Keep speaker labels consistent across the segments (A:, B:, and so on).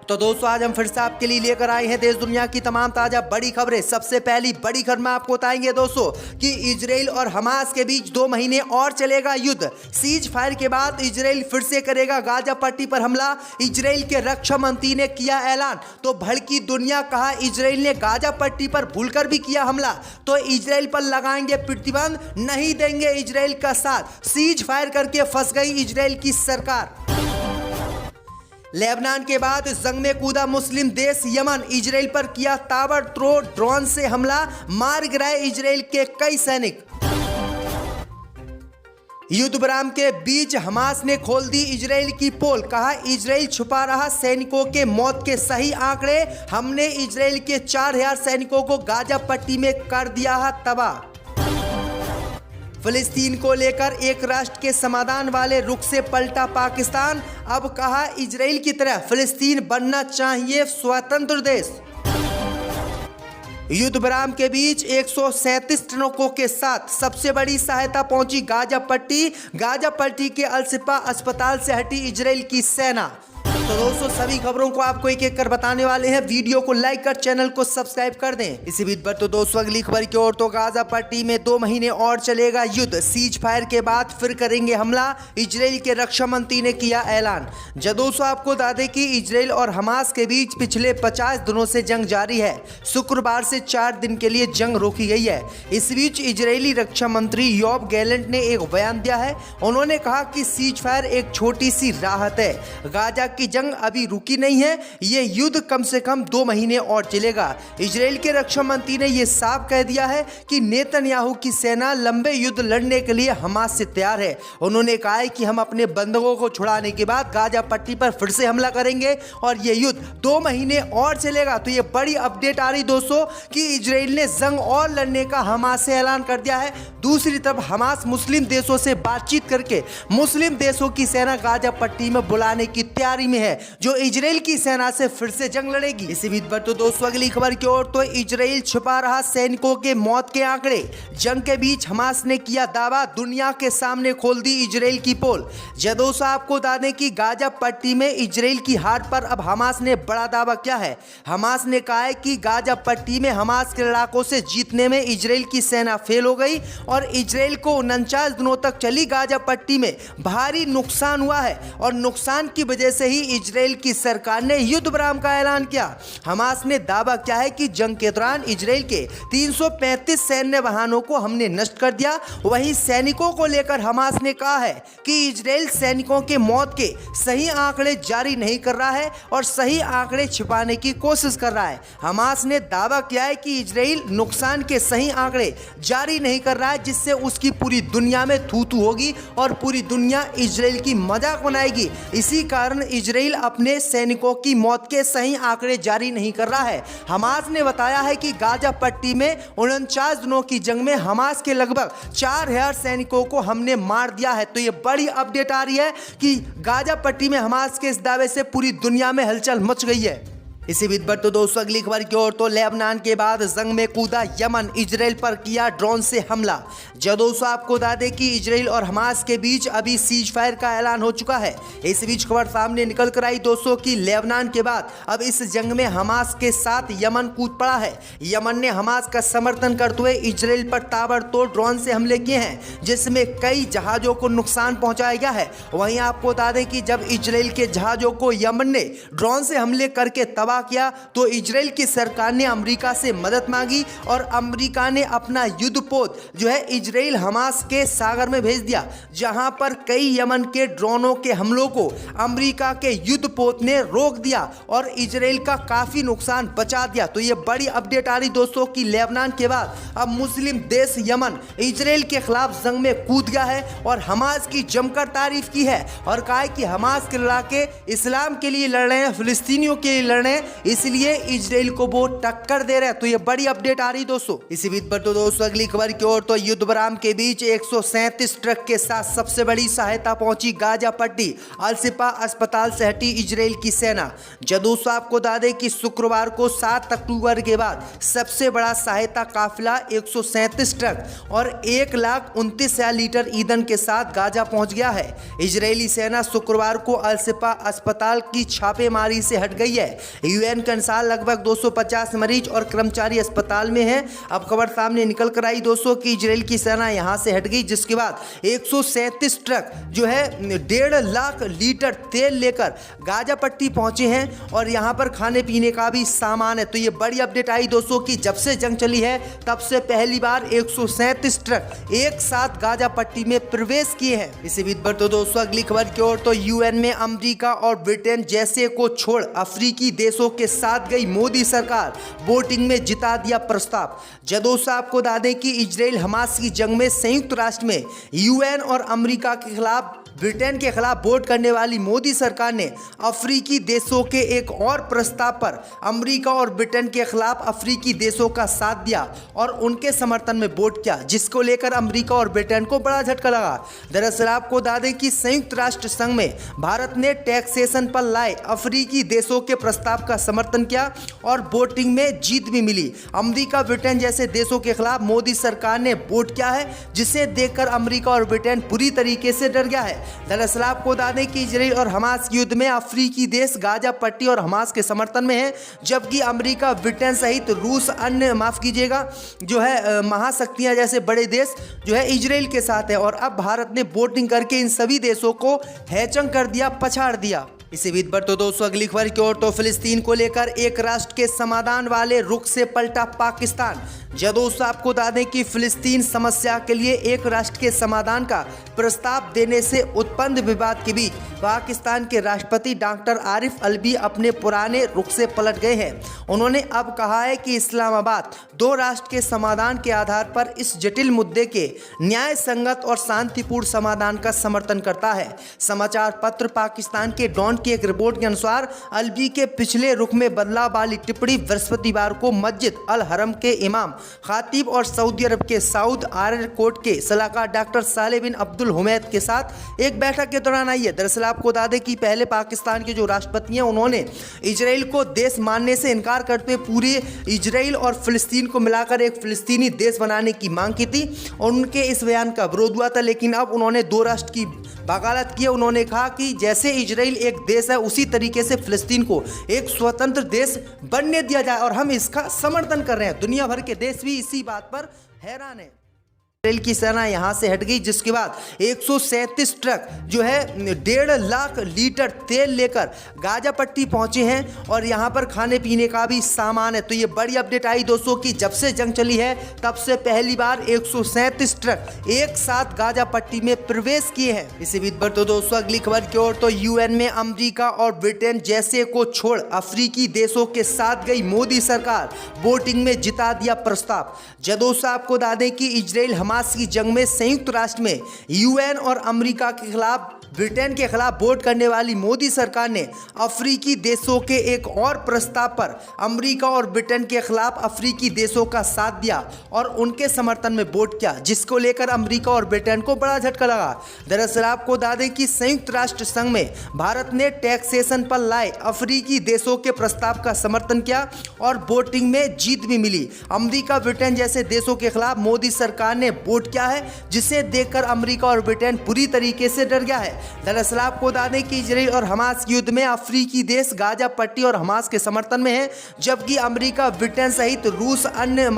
A: तो दोस्तों आज हम फिर से आपके लिए लेकर आए हैं देश दुनिया की तमाम ताजा बड़ी खबरें। सबसे पहली बड़ी खबर में आपको बताएंगे दोस्तों कि इजराइल और हमास के बीच 2 महीने और चलेगा युद्ध। सीज फायर के बाद इजराइल फिर से करेगा गाजा पट्टी पर हमला। इजराइल के रक्षा मंत्री ने किया ऐलान, तो भड़की दुनिया। कहा इजराइल ने गाजा पट्टी पर भूलकर भी किया हमला तो इजराइल पर लगाएंगे प्रतिबंध, नहीं देंगे इजराइल का साथ। सीज फायर करके फंस गई इजराइल की सरकार। लेबनान के बाद जंग में कूदा मुस्लिम देश यमन। इजराइल पर किया ताबड़तोड़ ड्रोन से हमला, मार गिराए इजराइल के कई सैनिक। युद्ध विराम के बीच हमास ने खोल दी इजराइल की पोल। कहा इजराइल छुपा रहा सैनिकों के मौत के सही आंकड़े। हमने इजराइल के 4000 सैनिकों को गाजा पट्टी में कर दिया है तबाह। फिलिस्तीन को लेकर एक राष्ट्र के समाधान वाले रुख से पलटा पाकिस्तान। अब कहा इजराइल की तरह फिलिस्तीन बनना चाहिए स्वतंत्र देश। युद्ध विराम के बीच 137 टनकों के साथ सबसे बड़ी सहायता पहुंची गाजा पट्टी। गाजा पट्टी के अल-शिफा अस्पताल से हटी इजराइल की सेना। तो दोस्तों सभी खबरों को आपको एक एक कर बताने वाले हैं। वीडियो को लाइक कर चैनल को सब्सक्राइब कर दें। इसी बीच पर तो दोस्तों अगली खबर की ओर। तो गाजा पट्टी में 2 महीने और चलेगा युद्ध। सीज फायर के बाद फिर करेंगे हमला। इजराइल के रक्षा मंत्री ने किया ऐलान। जब दोस्तों आपको बता दें कि इजराइल और हमास के बीच पिछले 50 दिनों से जंग जारी है। शुक्रवार से 4 दिन के लिए जंग रोकी गई है। इस बीच इजरायली रक्षा मंत्री योव गैलेंट ने एक बयान दिया है। उन्होंने कहा कि सीज फायर एक छोटी सी राहत है। गाजा की जंग अभी रुकी नहीं है। यह युद्ध कम से कम 2 महीने और चलेगा। इजराइल के रक्षा मंत्री ने यह साफ कह दिया है कि नेतन्याहू की सेना लंबे युद्ध लड़ने के लिए हमास से तैयार है। उन्होंने कहा है कि हम अपने बंधकों को छुड़ाने के बाद गाजा पट्टी पर फिर से हमला करेंगे और यह युद्ध 2 महीने और चलेगा। तो यह बड़ी अपडेट आ रही दोस्तों कि इजराइल ने जंग और लड़ने का हमास से ऐलान कर दिया है। दूसरी तरफ हमास मुस्लिम देशों से बातचीत करके मुस्लिम देशों की सेना गाजा पट्टी में बुलाने की तैयारी में है, जो इजराइल की सेना से फिर से जंग लड़ेगी। इसी बीच पर तो दोस्तों अगली खबर की ओर। तो इजराइल छुपा रहा सैनिकों के मौत के आंकड़े। जंग के बीच हमास ने किया दावा, दुनिया के सामने खोल दी इजराइल की पोल। जब दोस्तों आपको बता दें कि गाजा पट्टी में इजराइल की हार पर अब हमास ने बड़ा दावा किया है। हमास ने कहा है कि गाजा पट्टी में हमास के लड़ाकों से जीतने में इजराइल की सेना फेल हो गई और इजराइल को 49 दिनों तक चली गाजा पट्टी में भारी नुकसान हुआ है और नुकसान की वजह से ही इजराइल की सरकार ने युद्ध विराम का ऐलान किया। हमास ने दावा किया है कि जंग के दौरान इजराइल के 335 सैन्य वाहनों को हमने नष्ट कर दिया। वहीं सैनिकों को लेकर हमास ने कहा है कि इजराइल सैनिकों के मौत के सही आंकड़े जारी नहीं कर रहा है और सही आंकड़े छिपाने की कोशिश कर रहा है। हमास ने दावा किया है कि इजराइल नुकसान के सही आंकड़े जारी नहीं कर रहा है, जिससे उसकी पूरी दुनिया में थू-थू होगी और पूरी दुनिया इजराइल की मजाक बनाएगी। इसी कारण इजराइल अपने सैनिकों की मौत के सही आंकड़े जारी नहीं कर रहा है। हमास ने बताया है कि गाजा पट्टी में 49 दिनों की जंग में हमास के लगभग 4000 सैनिकों को हमने मार दिया है। तो ये बड़ी अपडेट आ रही है कि गाजा पट्टी में हमास के इस दावे से पूरी दुनिया में हलचल मच गई है। इसी बीच पर तो दोस्तों अगली खबर की ओर। तो लेबनान के बाद जंग में कूदा यमन। इजराइल पर किया ड्रोन से हमला। जब दोस्तों आपको बता दें कि इजराइल और हमास के बीच अभी सीज फायर का ऐलान हो चुका है। इस बीच खबर सामने निकल कर आई दोस्तों कि लेबनान के बाद अब इस जंग में हमास के साथ यमन कूद पड़ा है। यमन ने हमास का समर्थन करते हुए इजराइल पर ताबड़तोड़ ड्रोन से हमले किए हैं, जिसमें कई जहाजों को नुकसान पहुंचाया गया है। वहीं आपको बता दें कि जब इजराइल के जहाजों को यमन ने ड्रोन से हमले करके तबाह किया तो इजराइल की सरकार ने अमेरिका से मदद मांगी और अमेरिका ने अपना युद्धपोत जो है इजराइल हमास के सागर में भेज दिया, जहां पर कई यमन के ड्रोनों के हमलों को अमेरिका के युद्धपोत ने रोक दिया और इजराइल का काफी नुकसान बचा दिया। तो ये बड़ी अपडेट आ रही दोस्तों कि लेबनान के बाद अब मुस्लिम देश यमन इजराइल के खिलाफ जंग में कूद गया है और हमास की जमकर तारीफ की है और कहा है कि हमास के लड़ाके इस्लाम के लिए लड़ रहे हैं, फिलिस्तीनियों के लिए लड़ रहे हैं इसलिए इजराइल को वो टक्कर दे रहे हैं। तो ये बड़ी अपडेट आ रही दोस्तों। इसी बीच पर तो दोस्तों अगली खबर की ओर, तो युद्ध विराम के बीच 137 ट्रक के साथ सबसे बड़ी सहायता पहुंची गाजा पट्टी अल-शिफा अस्पताल से हटी इजराइल की सेना। दोस्तों आपको बता दें कि शुक्रवार को 7 अक्टूबर के बाद सबसे बड़ा सहायता काफिला 137 ट्रक और 1,29,000 लीटर ईंधन के साथ गाजा पहुंच गया है। इजरायली सेना शुक्रवार को अल-शिफा अस्पताल की छापेमारी से हट गई है। यूएन के अनुसार लगभग 250 मरीज और कर्मचारी अस्पताल में हैं। अब खबर सामने निकल कर आई दोस्तों कि इजराइल की सेना यहां से हट गई, जिसके बाद 137 ट्रक जो है 1.5 लाख लीटर तेल लेकर गाजा पट्टी पहुंचे हैं और यहां पर खाने पीने का भी सामान है। तो ये बड़ी अपडेट आई दोस्तों कि जब से जंग चली है तब से पहली बार 137 ट्रक एक साथ गाजा पट्टी में प्रवेश किए हैं। इसी बीच पर तो दोस्तों अगली खबर की ओर, तो यूएन में अमेरिका और ब्रिटेन जैसे को छोड़ अफ्रीकी देशों के साथ गई मोदी सरकार, वोटिंग में जिता दिया प्रस्ताव। दोस्तों आपको बता दें कि इजराइल हमास की जंग में संयुक्त राष्ट्र में यूएन और अमेरिका के खिलाफ ब्रिटेन के खिलाफ वोट करने वाली मोदी सरकार ने अफ्रीकी देशों के एक और प्रस्ताव पर अमेरिका और ब्रिटेन के खिलाफ अफ्रीकी देशों का साथ दिया और उनके समर्थन में वोट किया, जिसको लेकर अमेरिका और ब्रिटेन को बड़ा झटका लगा। दरअसल आपको बता दें कि संयुक्त राष्ट्र संघ में भारत ने टैक्सेशन पर लाए अफ्रीकी देशों के प्रस्ताव का समर्थन किया और वोटिंग में जीत भी मिली। अमेरिका ब्रिटेन जैसे देशों के खिलाफ मोदी सरकार ने वोट किया है, जिसे देखकर अमेरिका और ब्रिटेन पूरी तरीके से डर गया है। दरअसल आपको बता दें कि इजराइल और हमास के युद्ध में अफ्रीकी देश गाजा पट्टी और हमास के समर्थन में है, जबकि अमेरिका ब्रिटेन सहित रूस अन्य जो है महाशक्तियां जैसे बड़े देश जो है इजराइल के साथ है। और अब भारत ने वोटिंग करके इन सभी देशों को हैचंग कर दिया, पछाड़ दिया। इसी बीच पर तो दोस्तों अगली खबर की ओर, तो फिलिस्तीन को लेकर एक राष्ट्र के समाधान वाले रुख से पलटा पाकिस्तान। दोस्तों आपको बता दें कि फिलिस्तीन समस्या के लिए एक राष्ट्र के समाधान का प्रस्ताव देने से उत्पन्न विवाद के बीच पाकिस्तान के राष्ट्रपति डॉक्टर आरिफ अलवी अपने पुराने रुख से पलट गए हैं। उन्होंने अब कहा है कि इस्लामाबाद 2 राष्ट्र के समाधान के आधार पर इस जटिल मुद्दे के न्याय संगत और शांतिपूर्ण समाधान का समर्थन करता है। समाचार पत्र पाकिस्तान के डॉन की एक रिपोर्ट के अनुसार अलवी के पिछले रुख में बदलाव वाली टिप्पणी बृहस्पतिवार को मस्जिद अल हरम के इमाम खातिब और सऊदी अरब के साउद आर्य कोर्ट के सलाहकार डॉक्टर सालेह बिन अब्दुल हुमैद के साथ एक बैठक के दौरान आई है। दरअसल आपको बता दें कि पहले पाकिस्तान के जो राष्ट्रपति हैं उन्होंने इजराइल को देश मानने से इनकार करते हुए पूरे इजराइल और फिलिस्तीन को मिलाकर एक फिलिस्तीनी देश बनाने की मांग की थी और उनके इस बयान का विरोध हुआ था। लेकिन अब उन्होंने 2 राष्ट्र की वकालत की। उन्होंने कहा कि जैसे इजराइल एक देश है उसी तरीके से फिलिस्तीन को एक स्वतंत्र देश बनने दिया जाए और हम इसका समर्थन कर रहे हैं। दुनिया भर के देश भी इसी बात पर हैरान है। इजराइल की सेना यहां से हट गई, जिसके बाद 137 ट्रक जो है 1.5 लाख लीटर तेल लेकर गाजा पट्टी पहुंचे हैं और यहां पर खाने पीने का भी सामान है। तो ये बड़ी अपडेट आई दोस्तों कि जब से जंग चली है तब से पहली बार 137 ट्रक एक साथ गाजा पट्टी में प्रवेश किए हैं। इसी बीच पर तो दोस्तों अगली खबर की ओर, तो यूएन में अमेरिका और ब्रिटेन जैसे को छोड़ अफ्रीकी देशों के साथ गई मोदी सरकार, वोटिंग में जिता दिया प्रस्ताव। दोस्तों आपको बता दें कि इजराइल हमास की जंग में संयुक्त राष्ट्र में यूएन और अमेरिका के खिलाफ ब्रिटेन के खिलाफ वोट करने वाली मोदी सरकार ने अफ्रीकी देशों के एक और प्रस्ताव पर अमेरिका और ब्रिटेन के खिलाफ अफ्रीकी देशों का साथ दिया और उनके समर्थन में वोट किया, जिसको लेकर अमेरिका और ब्रिटेन को बड़ा झटका लगा। दरअसल आपको बता दें कि संयुक्त राष्ट्र संघ में भारत ने टैक्सेशन पर लाए अफ्रीकी देशों के प्रस्ताव का समर्थन किया और वोटिंग में जीत भी मिली। अमेरिका ब्रिटेन जैसे देशों के खिलाफ मोदी सरकार ने वोट किया है, जिसे देखकर अमेरिका और ब्रिटेन पूरी तरीके से डर गया है। दरअसल आपको बता दें कि इजराइल और हमास के युद्ध में अफ्रीकी देश गाजा पट्टी और हमास के समर्थन में है, जबकि अमेरिका ब्रिटेन सहित रूस अन्य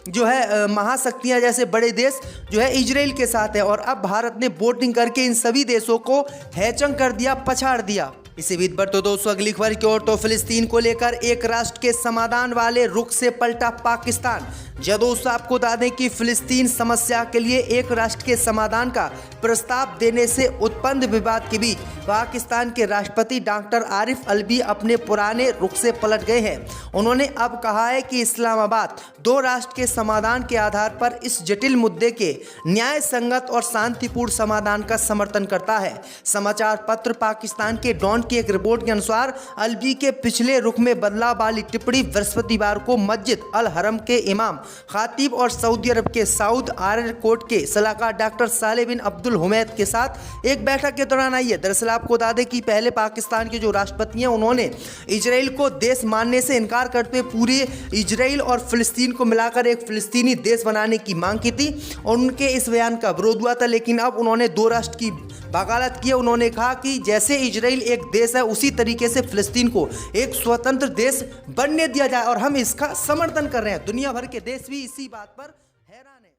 A: जो है महाशक्तियां जैसे बड़े देश जो है इजराइल के साथ है। और अब भारत ने वोटिंग करके इन सभी देशों को हैचंग कर दिया, पछाड़ दिया। इसी बीच पर तो दोस्तों अगली खबर की ओर, तो फिलिस्तीन को लेकर एक राष्ट्र के समाधान वाले रुख से पलटा पाकिस्तान। जो दोस्तों आपको बता दें कि फिलिस्तीन समस्या के लिए एक राष्ट्र के समाधान का प्रस्ताव देने से उत्पन्न विवाद के बीच पाकिस्तान के राष्ट्रपति डॉक्टर आरिफ अलवी अपने पुराने रुख से पलट गए हैं। उन्होंने अब कहा है कि इस्लामाबाद दो राष्ट्र के समाधान के आधार पर इस जटिल मुद्दे के न्याय संगत और शांतिपूर्ण समाधान का समर्थन करता है। समाचार पत्र पाकिस्तान के डॉन की एक रिपोर्ट के अनुसार अलवी के पिछले रुख में बदलाव वाली टिप्पणी बृहस्पतिवार को मस्जिद अल हरम के इमाम खातिब और सऊदी अरब के साउद आर्य कोर्ट के सलाहकार डॉक्टर सालेह बिन अब्दुल हुमैद के साथ एक बैठक के दौरान आई है। दरअसल आपको बता दें कि पहले पाकिस्तान के जो राष्ट्रपति हैं उन्होंने इजराइल को देश मानने से इनकार करते हुए पूरे इजराइल और फिलिस्तीन को मिलाकर एक फिलिस्तीनी देश बनाने की मांग की थी और उनके इस बयान का विरोध हुआ था। लेकिन अब उन्होंने दो राष्ट्र की वकालत की। उन्होंने कहा कि जैसे इजराइल एक देश है उसी तरीके से फिलिस्तीन को एक स्वतंत्र देश बनने दिया जाए और हम इसका समर्थन कर रहे हैं। दुनिया भर के देश भी इसी बात पर हैरान है।